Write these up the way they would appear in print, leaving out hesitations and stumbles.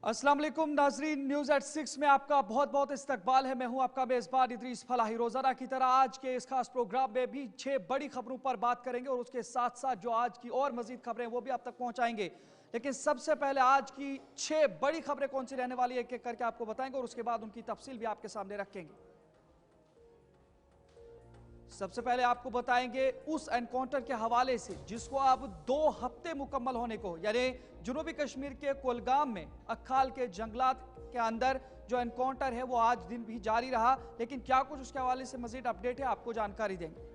अस्सलाम वालेकुम नाजरीन, न्यूज़ एट 6 में आपका बहुत बहुत इस्तकबाल है। मैं हूं आपका मेज़बान इदरीस फलाही। रोज़ाना की तरह आज के इस खास प्रोग्राम में भी 6 बड़ी खबरों पर बात करेंगे और उसके साथ साथ जो आज की और मजीद खबरें वो भी आप तक पहुंचाएंगे। लेकिन सबसे पहले आज की 6 बड़ी खबरें कौन सी रहने वाली है एक एक करके आपको बताएंगे और उसके बाद उनकी तफसील भी आपके सामने रखेंगे। सबसे पहले आपको बताएंगे उस एनकाउंटर के हवाले से जिसको अब 2 हफ्ते मुकम्मल होने को, यानी जनूबी कश्मीर के कुलगाम में अखाल के जंगलात के अंदर जो एनकाउंटर है वो आज दिन भी जारी रहा। लेकिन क्या कुछ उसके हवाले से मजीद अपडेट है आपको जानकारी देंगे।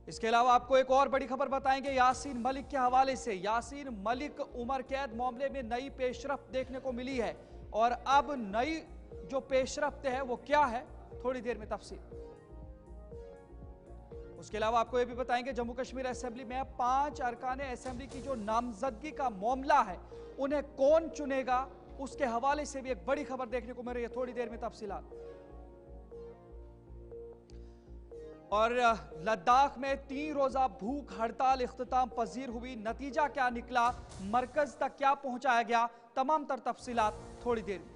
इसके अलावा आपको एक और बड़ी खबर बताएंगे यासीन मलिक के हवाले से। यासीन मलिक उम्र कैद मामले में नई पेशरफ्त देखने को मिली है और अब नई जो पेशरफ्त है वो क्या है, थोड़ी देर में तफसील। उसके अलावा आपको यह भी बताएंगे जम्मू कश्मीर असेंबली में 5 अरकान असेंबली की जो नामजदगी का मामला है उन्हें कौन चुनेगा, उसके हवाले से भी एक बड़ी खबर देखने को मिल रही है। थोड़ी देर में तफसीलात। और लद्दाख में 3 रोजा भूख हड़ताल इख्तिताम पजीर हुई, नतीजा क्या निकला, मरकज तक क्या पहुंचाया गया, तमाम तर तफसीलात थोड़ी देर में।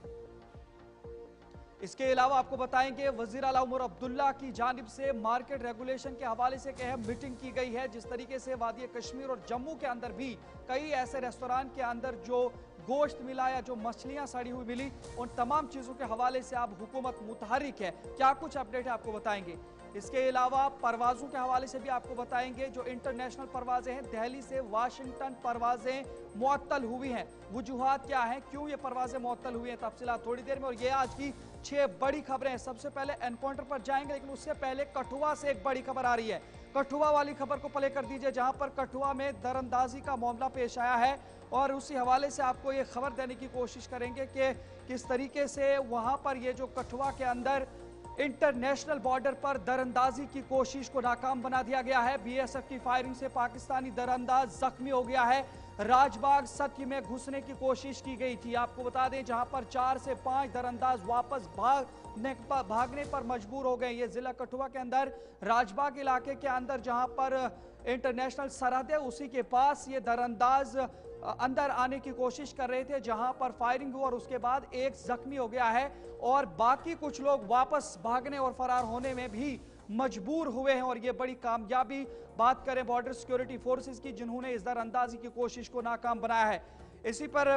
इसके अलावा आपको बताएंगे वजीर आला उमर अब्दुल्ला की जानिब से मार्केट रेगुलेशन के हवाले से एक अहम मीटिंग की गई है। जिस तरीके से वादी कश्मीर और जम्मू के अंदर भी कई ऐसे रेस्तोरां के अंदर जो गोश्त मिला या जो मछलियां सड़ी हुई मिली, उन तमाम चीजों के हवाले से अब हुकूमत मुतहरिक है। क्या कुछ अपडेट है आपको बताएंगे। इसके अलावा परवाजों के हवाले से भी आपको बताएंगे जो इंटरनेशनल परवाजें हैं, दिल्ली से वाशिंगटन परवाजें मुअत्तल हुई हैं। वजूहात क्या है, क्यों ये परवाजें मुअत्तल हुई हैं, तफसीलात थोड़ी देर में। और ये आज की 6 बड़ी खबरें हैं। सबसे पहले एनकाउंटर पर जाएंगे, लेकिन उससे पहले कठुआ से एक बड़ी खबर आ रही है। कठुआ वाली खबर को प्ले कर दीजिए, जहां पर कठुआ में दरअंदाजी का मामला पेश आया है और उसी हवाले से आपको ये खबर देने की कोशिश करेंगे कि किस तरीके से वहां पर ये जो कठुआ के अंदर इंटरनेशनल बॉर्डर पर दरअंदाजी की कोशिश को नाकाम बना दिया गया है। बीएसएफ की फायरिंग से पाकिस्तानी दरअंदाज जख्मी हो गया है। राजबाग सत्य में घुसने की कोशिश की गई थी। आपको बता दें जहां पर 4 से 5 दरअंदाज वापस भागने पर मजबूर हो गए। ये जिला कठुआ के अंदर राजबाग इलाके के अंदर जहां पर इंटरनेशनल सरहद है उसी के पास ये दरअंदाज अंदर आने की कोशिश कर रहे थे, जहां पर फायरिंग हुई और उसके बाद एक जख्मी हो गया है और बाकी कुछ लोग वापस भागने और फरार होने में भी मजबूर हुए हैं। और ये बड़ी कामयाबी बात करें बॉर्डर सिक्योरिटी फोर्सेस की, जिन्होंने इस दरअंदाजी की कोशिश को नाकाम बनाया है। इसी पर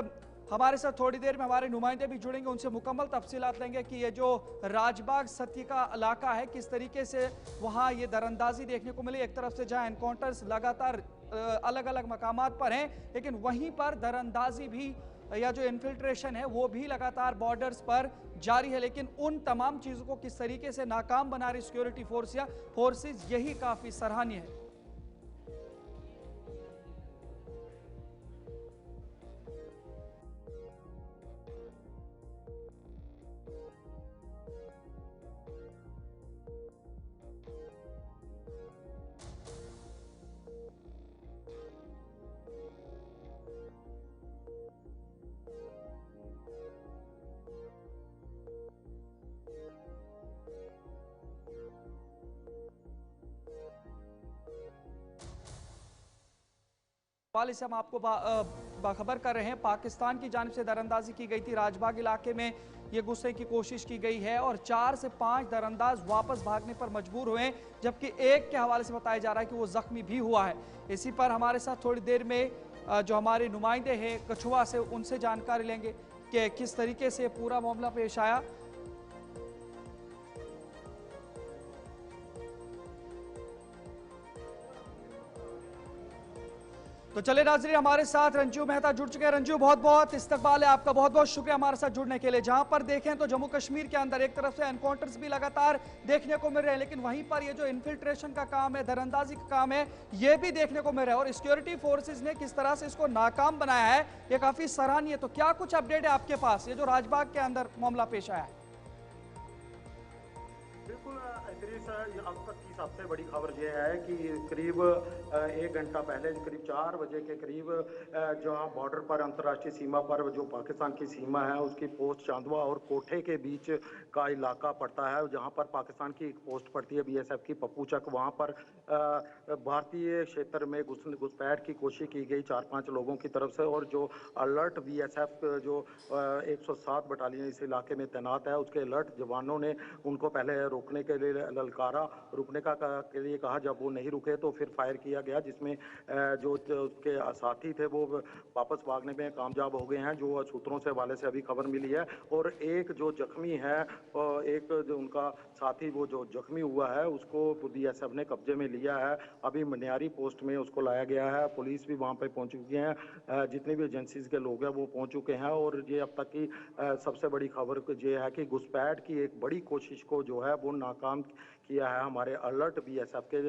हमारे साथ थोड़ी देर में हमारे नुमाइंदे भी जुड़ेंगे, उनसे मुकम्मल तफसीलात लेंगे कि ये जो राजबाग सत्य का इलाका है किस तरीके से वहाँ ये दरअंदाजी देखने को मिली। एक तरफ से जहाँ एनकाउंटर्स लगातार अलग अलग मकामात पर हैं, लेकिन वहीं पर दरअंदाजी भी या जो इन्फिल्ट्रेशन है वो भी लगातार बॉर्डर्स पर जारी है। लेकिन उन तमाम चीज़ों को किस तरीके से नाकाम बना रही सिक्योरिटी फोर्स या फोर्सेस, यही काफ़ी सराहनीय है। हवाले से हम आपको बाखबर कर रहे हैं, पाकिस्तान की जानिब से दरअंदाजी की गई थी। राजबाग इलाके में ये घुसने की कोशिश की गई है और 4 से 5 दरअंदाज वापस भागने पर मजबूर हुए, जबकि एक के हवाले से बताया जा रहा है कि वो जख्मी भी हुआ है। इसी पर हमारे साथ थोड़ी देर में जो हमारे नुमाइंदे हैं कठुआ से, उनसे जानकारी लेंगे कि किस तरीके से पूरा मामला पेश आया। तो चले नाज़रीन, हमारे साथ रंजू मेहता जुड़ चुके हैं। रंजू, बहुत बहुत इस्तकबाल है आपका, बहुत बहुत शुक्रिया हमारे साथ जुड़ने के लिए। जहां पर देखें तो जम्मू कश्मीर के अंदर एक तरफ से एनकाउंटर्स भी लगातार देखने को मिल रहे हैं, लेकिन वहीं पर ये जो इन्फिल्ट्रेशन का काम है, दरअंदाजी का काम है, ये भी देखने को मिल रहा है। और सिक्योरिटी फोर्सेज ने किस तरह से इसको नाकाम बनाया है, ये काफी सराहनीय है। तो क्या कुछ अपडेट है आपके पास, ये जो राजबाग के अंदर मामला पेश आया है? बिल्कुल इदरीस सर, ये अब तक की सबसे बड़ी खबर ये है कि करीब 1 घंटा पहले, करीब 4 बजे के करीब, जहाँ बॉर्डर पर, अंतर्राष्ट्रीय सीमा पर, जो पाकिस्तान की सीमा है, उसकी पोस्ट चांदवा और कोठे के बीच का इलाका पड़ता है, जहाँ पर पाकिस्तान की एक पोस्ट पड़ती है बीएसएफ की, पप्पू चक। वहाँ पर भारतीय क्षेत्र में घुसपैठ की कोशिश की गई 4-5 लोगों की तरफ से, और जो अलर्ट बीएसएफ जो 107 बटालियन इस इलाके में तैनात है, उसके अलर्ट जवानों ने उनको पहले रोकने के लिए ललकारा, रुकने के लिए कहा। जब वो नहीं रुके तो फिर फायर किया गया, जिसमें जो उसके साथी थे वो वापस भागने में कामयाब हो गए हैं, जो सूत्रों से हवाले से अभी खबर मिली है। और एक जो जख्मी है, एक जो उनका साथी वो जो जख्मी हुआ है, उसको बीएसएफ ने कब्जे में लिया है। अभी मनियारी पोस्ट में उसको लाया गया है, पुलिस भी वहां पे पहुंच चुकी है, जितनी भी एजेंसीज के लोग हैं वो पहुंच चुके हैं। और ये अब तक की सबसे बड़ी खबर ये है कि घुसपैठ की एक बड़ी कोशिश को जो है वो नाकाम किया है हमारे अलर्ट बीएसएफ के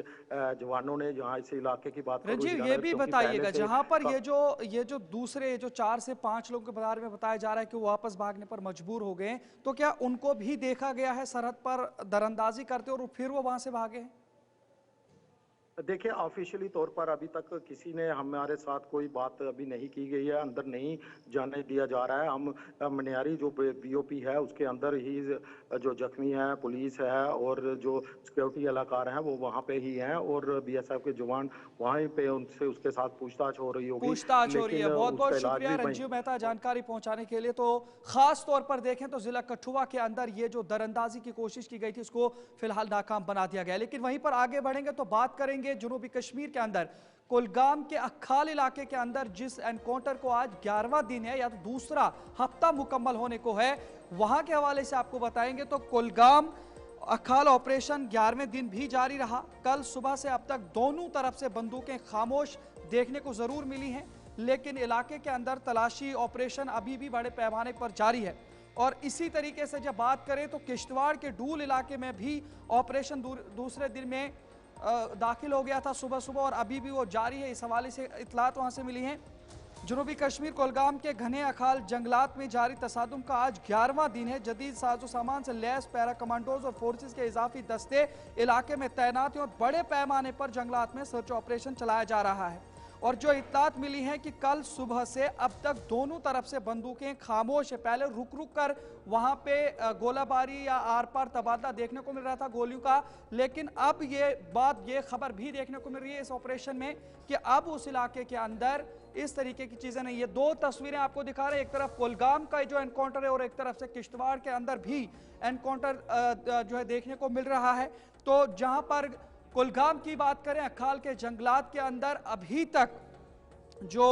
जवानों ने। जहां इस इलाके की बात करूं, रंजीव, ये भी बताइएगा, जहां पर ये जो दूसरे जो 4 से 5 लोगों के बारे में बताया जा रहा है कि वो वापस भागने पर मजबूर हो गए, तो क्या उनको भी देखा गया है सरहद पर दरअंदाजी करते और फिर वो वहां से भागे हैं? देखिए, ऑफिशियली तौर पर अभी तक किसी ने हमारे साथ कोई बात अभी नहीं की गई है, अंदर नहीं जाने दिया जा रहा है। हम मनियारी जो बीओपी है उसके अंदर ही जो जख्मी है, पुलिस है और जो सिक्योरिटी एहलकार हैं वो वहाँ पे ही हैं, और बीएसएफ के जवान वहीं पे उनसे उसके साथ पूछताछ हो रही होगी। पूछताछ हो रही है। बहुत बहुत उसका इलाज शुक्रिया भी रंजीव मेहता जानकारी पहुंचाने के लिए। तो खास तौर पर देखें तो जिला कठुआ के अंदर ये जो दरअंदाजी की कोशिश की गई थी उसको फिलहाल नाकाम बना दिया गया। लेकिन वहीं पर आगे बढ़ेंगे तो बात करेंगे जनूबी कश्मीर के अंदर कुलगाम के अखाल इलाके के अंदर जिस एनकाउंटर को आज 11वां दिन है या तो दूसरा हफ्ता मुकम्मल होने को है, वहां के हवाले से आपको बताएंगे। तो कुलगाम अखाल ऑपरेशन 11वें दिन भी जारी रहा। कल सुबह से अब तक दोनों तरफ से बंदूकें खामोश देखने को जरूर मिली हैं, लेकिन इलाके के अंदर तलाशी ऑपरेशन अभी भी बड़े पैमाने पर जारी है। और इसी तरीके से जब बात करें तो किश्तवाड़ के डूल इलाके में भी ऑपरेशन दूसरे दिन में दाखिल हो गया था सुबह सुबह, और अभी भी वो जारी है। इस हवाले से इतलात वहां से मिली हैं। जनूबी कश्मीर कुलगाम के घने अखाल जंगलात में जारी तसादुम का आज 11वां दिन है। जदीद साजो सामान से लैस पैरा कमांडोज और फोर्सेस के इजाफी दस्ते इलाके में तैनात हैं और बड़े पैमाने पर जंगलात में सर्च ऑपरेशन चलाया जा रहा है। और जो इत्तलात मिली है कि कल सुबह से अब तक दोनों तरफ से बंदूकें खामोश है। पहले रुक रुक कर वहां पे गोलाबारी या आर पार तबादला देखने को मिल रहा था गोलियों का, लेकिन अब ये खबर भी देखने को मिल रही है इस ऑपरेशन में कि अब उस इलाके के अंदर इस तरीके की चीजें नहीं। ये दो तस्वीरें आपको दिखा रहे हैं, एक तरफ कुलगाम का जो एनकाउंटर है और एक तरफ से किश्तवाड़ के अंदर भी एनकाउंटर जो है देखने को मिल रहा है। तो जहां पर कुलगाम की बात करें, अखाल के जंगलात के अंदर अभी तक जो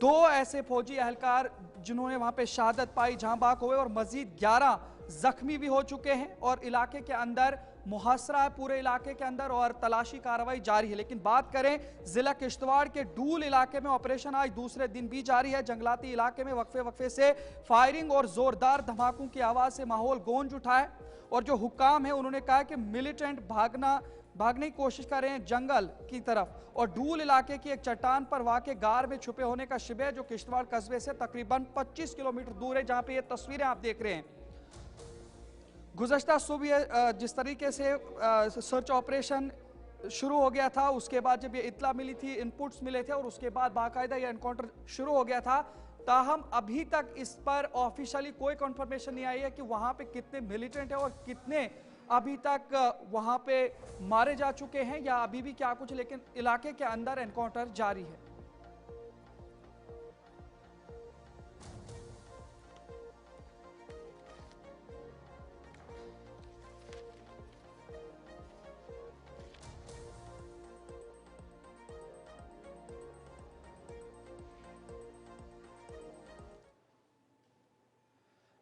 2 ऐसे फौजी एहलकार जिन्होंने वहां पे शहादत पाई, जहां बाग हुए, और मजीद 11 जख्मी भी हो चुके हैं। और इलाके के अंदर मुहासरा है पूरे इलाके के अंदर और तलाशी कार्रवाई जारी है। लेकिन बात करें जिला किश्तवाड़ के डूल इलाके में, ऑपरेशन आज दूसरे दिन भी जारी है। जंगलाती इलाके में वक्फे वक्फे से फायरिंग और जोरदार धमाकों की आवाज से माहौल गूंज उठा है। और जो हुक्काम है उन्होंने कहा कि मिलिटेंट भागने की कोशिश कर रहे हैं जंगल की तरफ। और डूल इलाके की एक चट्टान पर वाक़े गार में छुपे होने का शिबे जो किश्तवाड़ कस्बे से तकरीबन 25 किलोमीटर दूर है, जहां पे ये तस्वीरें आप देख रहे हैं। गुज़श्ता सुबह जिस तरीके से सर्च ऑपरेशन शुरू हो गया था, उसके बाद जब ये इत्तला मिली थी, इनपुट्स मिले थे और उसके बाद बाकायदा ये एनकाउंटर शुरू हो गया था, ताहम अभी तक इस पर ऑफिशियली कोई कंफर्मेशन नहीं आई है कि वहां पे कितने मिलिटेंट है और कितने अभी तक वहां पे मारे जा चुके हैं या अभी भी क्या कुछ। लेकिन इलाके के अंदर एनकाउंटर जारी है।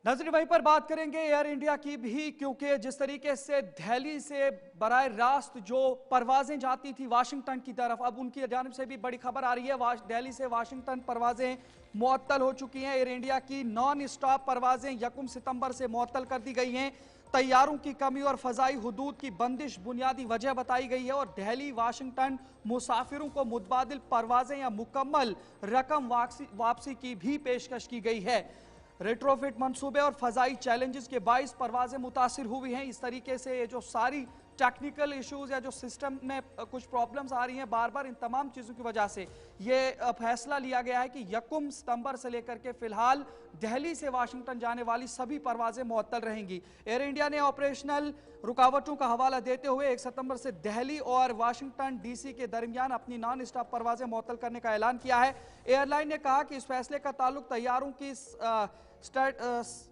नाज़रीन, वहीं पर बात करेंगे एयर इंडिया की भी, क्योंकि जिस तरीके से दिल्ली से बराह रास्त जो परवाजें जाती थी वाशिंगटन की तरफ, अब उनकी जानिब से भी बड़ी खबर आ रही है। दिल्ली से वाशिंगटन परवाजें मुअत्तल हो चुकी हैं। एयर इंडिया की नॉन स्टॉप परवाजें 1 सितंबर से मुअत्तल कर दी गई हैं। तैयारों की कमी और फजाई हुदूद की बंदिश बुनियादी वजह बताई गई है। और दिल्ली वाशिंगटन मुसाफिरों को मुतबादिल परवाजें या मुकम्मल रकम वापसी की भी पेशकश की गई है। रेट्रोफिट मंसूबे और फजाई चैलेंजेस के 22 परवाजें मुतासिर हुई हैं। इस तरीके से ये जो सारी टेक्निकल इश्यूज या जो सिस्टम में कुछ प्रॉब्लम्स आ रही हैं बार बार, इन तमाम चीज़ों की वजह से ये फैसला लिया गया है कि 1 सितंबर से लेकर के फिलहाल दिल्ली से वाशिंगटन जाने वाली सभी परवाजें मुअत्तल रहेंगी। एयर इंडिया ने ऑपरेशनल रुकावटों का हवाला देते हुए 1 सितंबर से दिल्ली और वाशिंगटन डीसी के दरमियान अपनी नॉन स्टॉप परवाजें मुअत्तल करने का ऐलान किया है। एयरलाइन ने कहा कि इस फैसले का ताल्लुक तैयारों की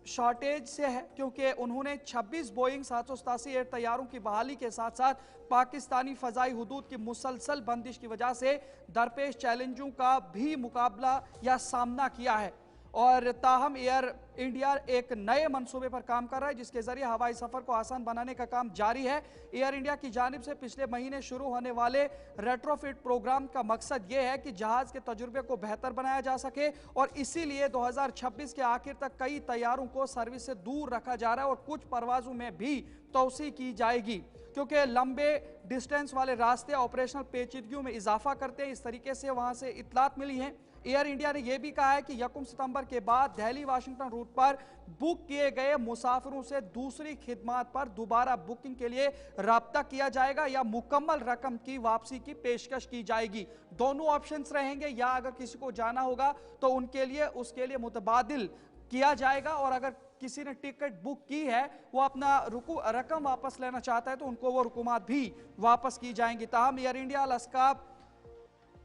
शॉर्टेज से है, क्योंकि उन्होंने 26 बोइंग 787 एयर तैयारों की बहाली के साथ साथ पाकिस्तानी फजाई हुदूद की मुसलसल बंदिश की वजह से दरपेश चैलेंजों का भी मुकाबला या सामना किया है। और ताहम एयर इंडिया एक नए मंसूबे पर काम कर रहा है जिसके जरिए हवाई सफर को आसान बनाने का काम जारी है। एयर इंडिया की जानिब से पिछले महीने शुरू होने वाले रेट्रोफिट प्रोग्राम का मकसद यह है कि जहाज के तजुर्बे को बेहतर बनाया जा सके और इसीलिए 2026 के आखिर तक कई तैयारों को सर्विस से दूर रखा जा रहा है और कुछ परवाजों में भी तोसी की जाएगी, क्योंकि लंबे डिस्टेंस वाले रास्ते ऑपरेशनल पेचीदगियों में इजाफा करते हैं। इस तरीके से वहां से इत्तलात मिली है। एयर इंडिया ने यह भी कहा है कि 1 सितंबर के बाद दिल्ली वाशिंगटन रूट पर बुक किए गए मुसाफिरों से दूसरी खिदमात पर दोबारा बुकिंग के लिए राब्ता किया जाएगा या मुकम्मल रकम की वापसी की पेशकश की जाएगी। दोनों ऑप्शंस रहेंगे, या अगर किसी को जाना होगा तो उनके लिए उसके लिए मुतबादिल किया जाएगा, और अगर किसी ने टिकट बुक की है वो अपना रकम वापस लेना चाहता है तो उनको वो रकूमात भी वापस की जाएंगी। ताहम Air India, Alaska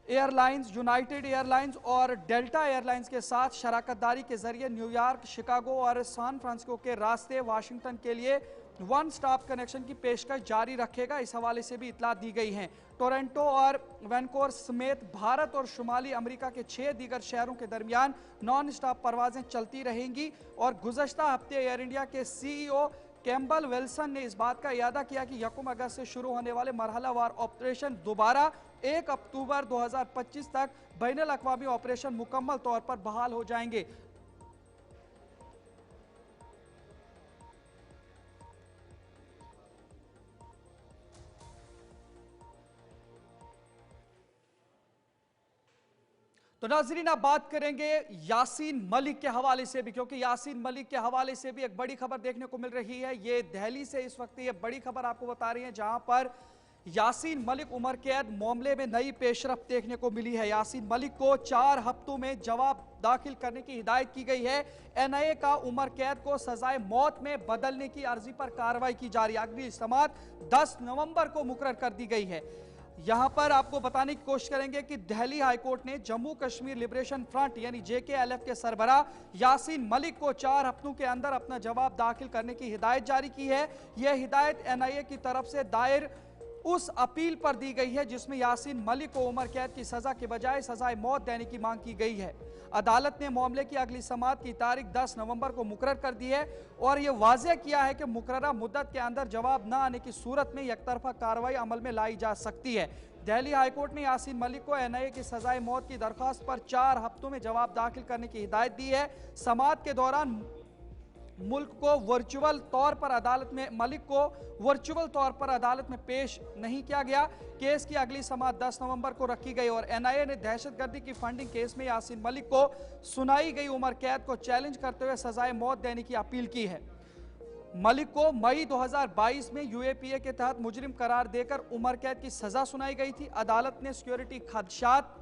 Airlines, United Airlines और डेल्टा एयरलाइंस के साथ शराकतदारी के जरिए न्यूयॉर्क, शिकागो और सैन फ्रांसिस्को के रास्ते वाशिंगटन के लिए वन स्टॉप कनेक्शन की पेशकश जारी रखेगा। इस हवाले से भी इतला दी गई है। टोरंटो और वैनकूवर समेत भारत और शुमाली अमेरिका के 6 दीगर शहरों के दरमियान नॉन स्टॉप परवाजें चलती रहेंगी। और गुज़श्ता हफ्ते एयर इंडिया के CEO कैम्बल विल्सन ने इस बात का इयादा किया कि 1 अगस्त से शुरू होने वाले मरहलावार ऑपरेशन दोबारा 1 अक्टूबर 2025 तक बैनुल अक़वामी ऑपरेशन मुकम्मल तौर पर बहाल हो जाएंगे। तो नाज़रीन, आप बात करेंगे यासीन मलिक के हवाले से भी, क्योंकि यासीन मलिक के हवाले से भी एक बड़ी खबर देखने को मिल रही है। ये दिल्ली से इस वक्त ये बड़ी खबर आपको बता रही है, जहां पर यासीन मलिक उम्र कैद मामले में नई पेशरफ देखने को मिली है। यासीन मलिक को 4 हफ्तों में जवाब दाखिल करने की हिदायत की गई है। NIA का उम्र कैद को सजाए मौत में बदलने की अर्जी पर कार्रवाई की जा रही है। अगली समाअत 10 नवंबर को मुकर्रर कर दी गई है। यहां पर आपको बताने की कोशिश करेंगे कि दिल्ली हाईकोर्ट ने जम्मू कश्मीर लिबरेशन फ्रंट यानी JKLF के सरबराह यासीन मलिक को 4 हफ्तों के अंदर अपना जवाब दाखिल करने की हिदायत जारी की है। यह हिदायत NIA की तरफ से दायर उस अपील पर दी गई है जिसमें यासीन मलिक को उम्र कैद की सजा के बजाय सजाए मौत देने की मांग की गई है। अदालत ने मामले की अगली समाअत की तारीख 10 नवंबर को मुकर्रर कर दी है और यह वाज़ेह किया है कि मुकर्ररा मुद्दत के अंदर जवाब न आने की सूरत में एकतरफा कार्रवाई अमल में लाई जा सकती है। दिल्ली हाईकोर्ट ने यासीन मलिक को NIA की सजाए मौत की दरख्वास्त पर 4 हफ्तों में जवाब दाखिल करने की हिदायत दी है। समाअत के दौरान मलिक को वर्चुअल तौर पर अदालत में पेश नहीं किया गया। केस की अगली समाअत 10 नवंबर को रखी गई और NIA ने दहशतगर्दी की फंडिंग केस में यासीन मलिक को सुनाई गई उम्र कैद को चैलेंज करते हुए सजाए मौत देने की अपील की है। मलिक को मई 2022 में UAPA के तहत मुजरिम करार देकर उम्र कैद की सजा सुनाई गई थी। अदालत ने सिक्योरिटी खदशात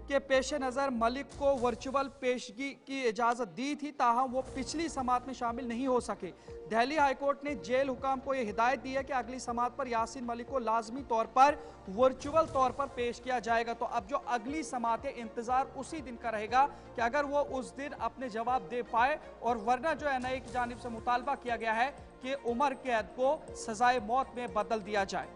के पेश नज़र मलिक को वर्चुअल पेशगी की इजाज़त दी थी, ताहम वो पिछली समाअत में शामिल नहीं हो सके। दिल्ली हाईकोर्ट ने जेल हुकाम को यह हिदायत दी है कि अगली समाअत पर यासीन मलिक को लाजमी तौर पर वर्चुअल तौर पर पेश किया जाएगा। तो अब जो अगली समाअत है, इंतजार उसी दिन का रहेगा कि अगर वो उस दिन अपने जवाब दे पाए, और वरना जो NIA की जानिब से मुतालबा किया गया है कि उम्र कैद को सजाए मौत में बदल दिया जाए।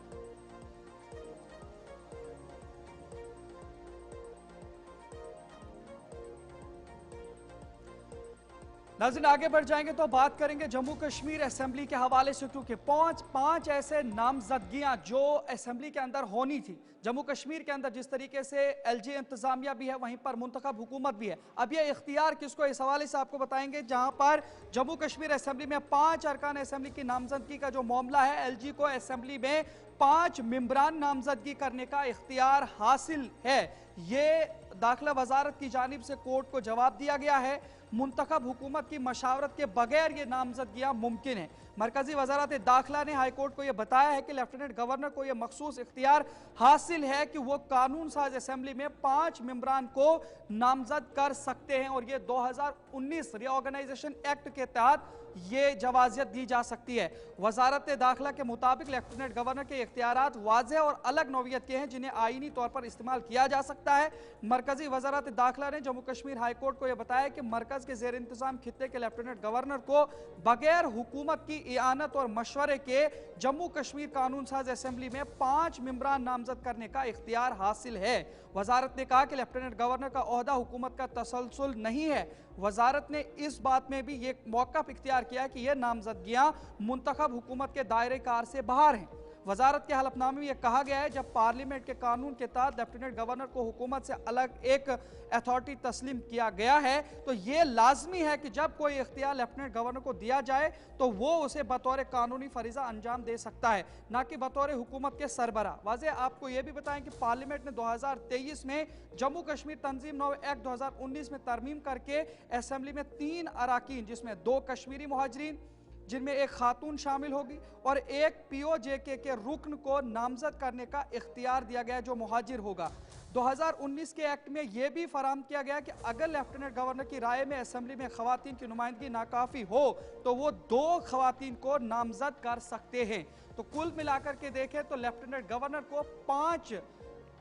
नाज़रीन, आगे बढ़ जाएंगे तो बात करेंगे जम्मू कश्मीर असेंबली के हवाले से, क्योंकि पांच ऐसे नामजदगियां जो असेंबली के अंदर होनी थी। जम्मू कश्मीर के अंदर जिस तरीके से LG इंतजामिया भी है, वहीं पर मुंतखब हुकूमत भी है। अब यह इख्तियार किसको, इस हवाले से आपको बताएंगे। जहां पर जम्मू कश्मीर असेंबली में 5 अरकान असेंबली की नामजदगी का जो मामला है, LG को असेंबली में 5 मेंबरान नामजदगी करने का इख्तियार हासिल है। ये दाखिला वजारत की जानिब से कोर्ट को जवाब दिया गया है। मुंतखब हुकूमत की मशावरत के बगैर ये नामजदगियां मुमकिन है। मरकजी वजारत दाखिला ने हाईकोर्ट को यह बताया है कि लेफ्टिनेंट गवर्नर को यह मखसूस इख्तियार हासिल है कि वो कानून साज असेंबली में 5 मेंबरान को नामजद कर सकते हैं और ये 2019 रीऑर्गेनाइजेशन एक्ट के तहत ये जवाजियत दी जा सकती है। वजारत दाखिला के मुताबिक लेफ्टिनेंट गवर्नर के इख्तियारात वाज़ेह और अलग नौइयत के हैं जिन्हें आईनी तौर पर इस्तेमाल किया जा सकता है। मरकजी वजारत दाखिला ने जम्मू कश्मीर हाई कोर्ट को यह बताया कि मरकज के जेर इंतजाम खित्ते के लेफ्टिनेंट गवर्नर को बगैर हुकूमत की इआनत और मशवरे के जम्मू कश्मीर कानून साज असेंबली में 5 मेंबरान नामजद करने का इख्तियार हासिल है। वजारत ने कहा कि लेफ्टिनेंट गवर्नर का ओहदा हुकूमत का तसलसल नहीं है। वजारत ने इस बात में भी ये मौक़िफ़ इख्तियार किया है कि यह नामजदगियाँ मुंतखब हुकूमत के दायरे कार से बाहर हैं। वजारत के हलफनामे में यह कहा गया है जब पार्लियामेंट के कानून के तहत लेफ्टिनेंट गवर्नर को हुकूमत से अलग एक अथॉरिटी तस्लीम किया गया है तो ये लाजमी है कि जब कोई इख्तियार लेफ्टिनेंट गवर्नर को दिया जाए तो वो उसे बतौर कानूनी फरीजा अंजाम दे सकता है, ना कि बतौर हुकूमत के सरबरा। वाज़ेह आपको यह भी बताएं कि पार्लियामेंट ने 2023 में जम्मू कश्मीर तंजीम नौ एक्ट 2019 में तरमीम करके असेंबली में 3 अराकीन जिसमें 2 कश्मीरी मुहाजिरीन जिनमें एक खातून शामिल होगी और एक पीओजेके के रुकन को नामजद करने का इख्तियार दिया गया जो मुहाजिर होगा। 2019 के एक्ट में यह भी फराहम किया गया कि अगर लेफ्टिनेंट गवर्नर की राय में असेंबली में खवातीन की नुमाइंदगी नाकाफी हो तो वो 2 खवातीन को नामजद कर सकते हैं। तो कुल मिलाकर के देखें तो लेफ्टिनेंट गवर्नर को 5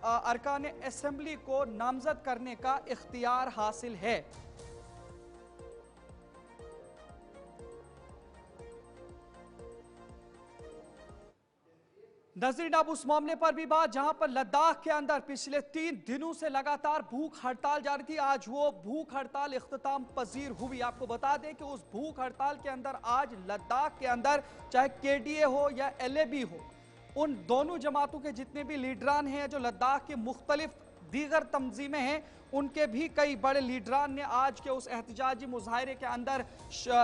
अरकान असेंबली को नामजद करने का इख्तियार हासिल है। नजरीन अब उस मामले पर भी बात जहां पर लद्दाख के अंदर पिछले 3 दिनों से लगातार भूख हड़ताल जारी थी। आज वो भूख हड़ताल इख्तिताम पजीर हुई। आपको बता दें कि उस भूख हड़ताल के अंदर आज लद्दाख के अंदर चाहे केडीए हो या एलएबी हो, उन दोनों जमातों के जितने भी लीडरान हैं जो लद्दाख के मुख्तलिफ दीगर तंजीमें हैं उनके भी कई बड़े लीडरान ने आज के उस एहतजाजी मुजाहरे के अंदर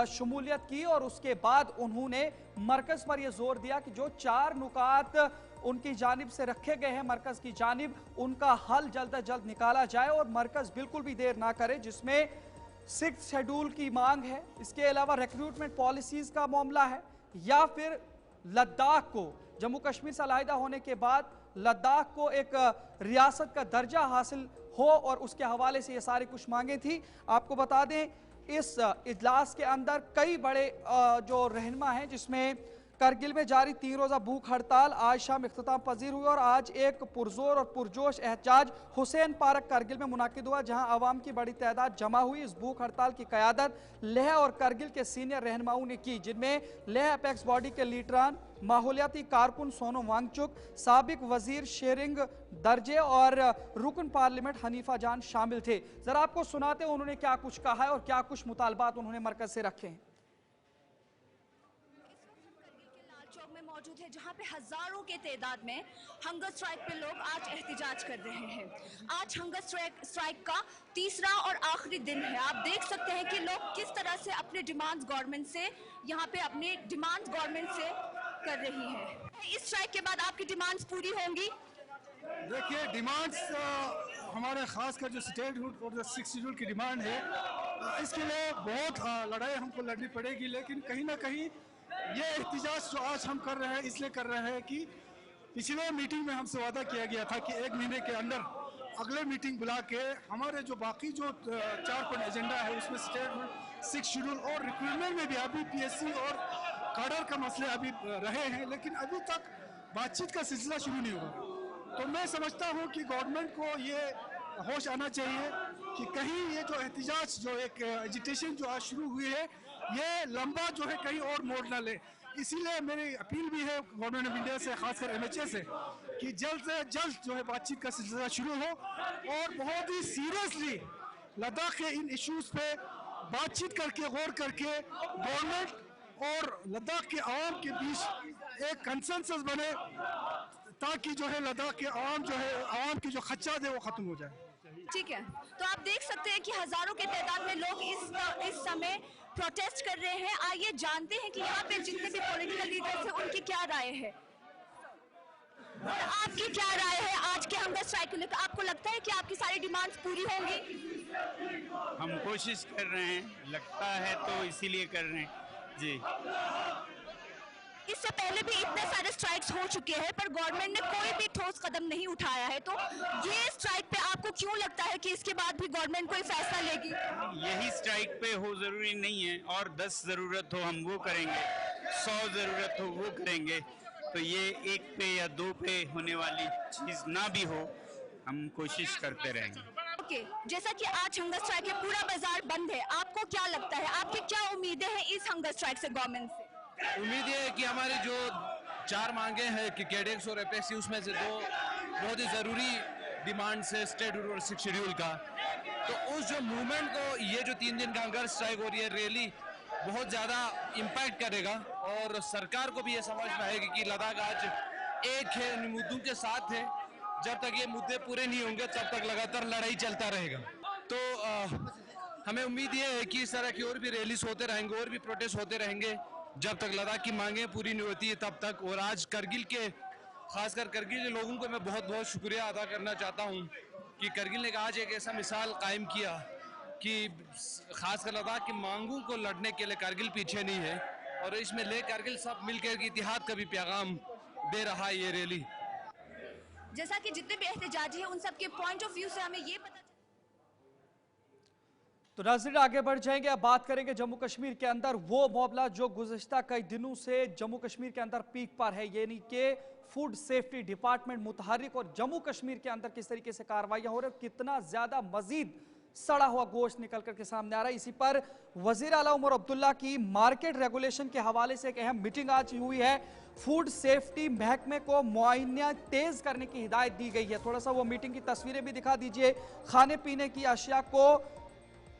शमूलियत की और उसके बाद उन्होंने मरकज़ पर यह जोर दिया कि जो 4 नुकात उनकी जानिब से रखे गए हैं मरकज़ की जानिब उनका हल जल्द अज जल्द निकाला जाए और मरकज़ बिल्कुल भी देर ना करे, जिसमें 6th शेड्यूल की मांग है, इसके अलावा रिक्रूटमेंट पॉलिसीज़ का मामला है या फिर लद्दाख को जम्मू कश्मीर से अलहदा होने के बाद लद्दाख को एक रियासत का दर्जा हासिल हो और उसके हवाले से ये सारी कुछ मांगे थी। आपको बता दें इस इजलास के अंदर कई बड़े जो रहनुमा हैं जिसमें करगिल में जारी 3 रोज़ा भूख हड़ताल आज शाम इख्तिताम पजीर हुई और आज एक पुरजोर और पुरजोश एहतजाज हुसैन पार्क करगिल में मुनाकिद हुआ जहां आवाम की बड़ी तादाद जमा हुई। इस भूख हड़ताल की क़यादत लेह और करगिल के सीनियर रहनुमाओं ने की जिनमें लेह अपेक्स बॉडी के लीडरान, माहौलियाती कारकुन सोनम वांगचुक, साबिक वजीर शेरिंग दर्जे और रुकन पार्लियामेंट हनीफा जान शामिल थे। जरा आपको सुनाते हैं उन्होंने क्या कुछ कहा है और क्या कुछ मुतालबात उन्होंने मरकज से रखे हैं। मौजूद है जहां पे हजारों के तादाद में हंगर स्ट्राइक पे लोग आज एहतिजाज कर रहे हैं। आज हंगर स्ट्राइक का 3रा और आखिरी दिन है। आप देख सकते हैं कि लोग किस तरह से अपने डिमांड्स गवर्नमेंट से यहाँ पे अपनी डिमांड्स गवर्नमेंट से कर रही है। इस स्ट्राइक के बाद आपकी डिमांड्स पूरी होंगी? देखिए डिमांड्स हमारे खासकर जो स्टेटहुड और 6th शेड्यूल की डिमांड है इसके लिए बहुत लड़ाई हमको लड़नी पड़ेगी, लेकिन कहीं ना कहीं ये एहतिजाज जो आज हम कर रहे हैं इसलिए कर रहे हैं कि पिछले मीटिंग में हमसे वादा किया गया था कि 1 महीने के अंदर अगले मीटिंग बुला के हमारे जो बाकी जो 4 पॉइंट एजेंडा है उसमें स्टेट 6th शेड्यूल और रिक्रूटमेंट में भी अभी पीएससी और काडर का मसले अभी रहे हैं, लेकिन अभी तक बातचीत का सिलसिला शुरू नहीं हुआ। तो मैं समझता हूँ कि गवर्नमेंट को ये होश आना चाहिए कि कहीं ये जो एहतिजाज जो एक एजिटेशन जो आज शुरू हुई है ये लंबा जो है कहीं और मोड़ ना ले। इसीलिए मेरी अपील भी है गवर्नमेंट ऑफ इंडिया से, खासकर एमएचए से, कि जल्द से जल्द जो है बातचीत का सिलसिला शुरू हो और बहुत ही सीरियसली लद्दाख के इन इश्यूज पे बातचीत करके गौर करके गवर्नमेंट और लद्दाख के आवाम के बीच एक कंसेंसस बने ताकि जो है लद्दाख के आवाम जो है आवाम की जो खदशात है वो खत्म हो जाए। ठीक है, तो आप देख सकते हैं कि हजारों के तादाद में लोग इस समय प्रोटेस्ट कर रहे हैं। आइए जानते हैं कि यहाँ पे जितने भी पॉलिटिकल लीडर्स हैं उनकी क्या राय है। आपकी क्या राय है आज के हंगर स्ट्राइक को लेकर? आपको लगता है कि आपकी सारी डिमांड्स पूरी होंगी? हम कोशिश कर रहे हैं, लगता है तो इसीलिए कर रहे हैं जी। इससे पहले भी इतने सारे स्ट्राइक्स हो चुके हैं पर गवर्नमेंट ने कोई भी ठोस कदम नहीं उठाया है, तो ये स्ट्राइक पे आपको क्यों लगता है कि इसके बाद भी गवर्नमेंट कोई फैसला लेगी? यही स्ट्राइक पे हो जरूरी नहीं है, और 10 जरूरत हो हम वो करेंगे, 100 जरूरत हो वो करेंगे, तो ये एक पे या 2 पे होने वाली चीज ना भी हो, हम कोशिश करते रहेंगे। ओके, जैसा कि आज हंगर स्ट्राइक है, पूरा बाजार बंद है, आपको क्या लगता है, आपकी क्या उम्मीदें हैं इस हंगर स्ट्राइक से गवर्नमेंट से? उम्मीद ये है कि हमारी जो 4 मांगे हैं कि कैडेक्स और एपेक्स, उसमें से 2 बहुत ही ज़रूरी डिमांड्स है स्टेट रूल और 6 शेड्यूल का, तो उस जो मूवमेंट को ये जो 3 दिन का हंगर स्ट्राइक हो रही है रैली बहुत ज़्यादा इम्पैक्ट करेगा, और सरकार को भी ये समझ में आएगी कि लद्दाख आज एक है, इन मुद्दों के साथ है, जब तक ये मुद्दे पूरे नहीं होंगे तब तक लगातार लड़ाई चलता रहेगा। तो हमें उम्मीद ये है कि इस तरह की और भी रैलीज होते रहेंगे और भी प्रोटेस्ट होते रहेंगे जब तक लद्दाख की मांगें पूरी नहीं होती है तब तक। और आज करगिल के, खासकर करगिल के लोगों को मैं बहुत बहुत शुक्रिया अदा करना चाहता हूं कि करगिल ने आज एक ऐसा मिसाल कायम किया कि खासकर लद्दाख की मांगों को लड़ने के लिए करगिल पीछे नहीं है, और इसमें ले करगिल सब मिलकर इतिहाद का भी पैगाम दे रहा है ये रैली। जैसा कि जितने भी एहतजाजी हैं उन सब के पॉइंट ऑफ व्यू से हमें ये पता तो नाज़रीन आगे बढ़ जाएंगे, अब बात करेंगे जम्मू कश्मीर के अंदर वो मामला जो गुज़िश्ता कई दिनों से जम्मू कश्मीर के अंदर पीक पर है, यानी कि फूड सेफ्टी डिपार्टमेंट मुतहर्रिक और जम्मू कश्मीर के अंदर किस तरीके से कार्रवाइयां हो रही है, कितना ज्यादा मजीद सड़ा हुआ गोश्त निकल करके सामने आ रहा है। इसी पर वजीर आला उमर अब्दुल्ला की मार्केट रेगुलेशन के हवाले से एक अहम मीटिंग आज हुई है। फूड सेफ्टी महकमे को मुआयना तेज करने की हिदायत दी गई है। थोड़ा सा वो मीटिंग की तस्वीरें भी दिखा दीजिए। खाने पीने की अशिया को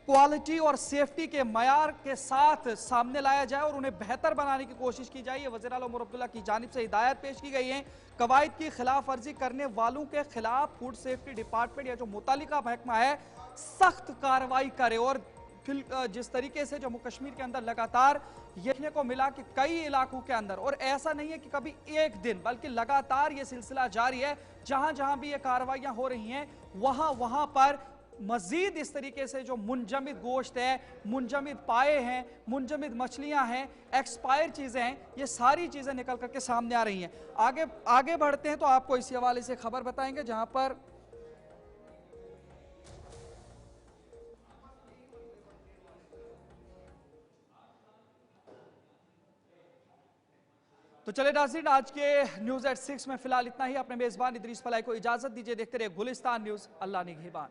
क्वालिटी और सेफ्टी के मयार के साथ सामने लाया जाए और उन्हें बेहतर बनाने की कोशिश की जाए, वज़ीर आला उमर अब्दुल्ला की जानिब से हिदायत पेश की गई है। कवायद की खिलाफ वर्जी करने वालों के खिलाफ फूड सेफ्टी डिपार्टमेंट या जो मुतालिका महकमा है सख्त कार्रवाई करे। और जिस तरीके से जम्मू कश्मीर के अंदर लगातार देखने को मिला कि कई इलाकों के अंदर, और ऐसा नहीं है कि कभी एक दिन बल्कि लगातार ये सिलसिला जारी है, जहां जहां भी ये कार्रवाइयां हो रही हैं वहां वहां पर मजीद इस तरीके से जो मुंजमिद गोश्त है, मुंजमिद पाए हैं, मुंजमिद मछलियां हैं, एक्सपायर चीजें हैं, ये सारी चीजें निकल करके सामने आ रही हैं। आगे बढ़ते हैं तो आपको इसी हवाले से खबर बताएंगे, जहां पर तो चले नाज़रीन, आज के न्यूज़ एट 6 में फिलहाल इतना ही। अपने मेजबान इदरीस फलाई को इजाजत दीजिए। देखते रहे गुलिस्तान न्यूज़। अल्लाह निगहबान।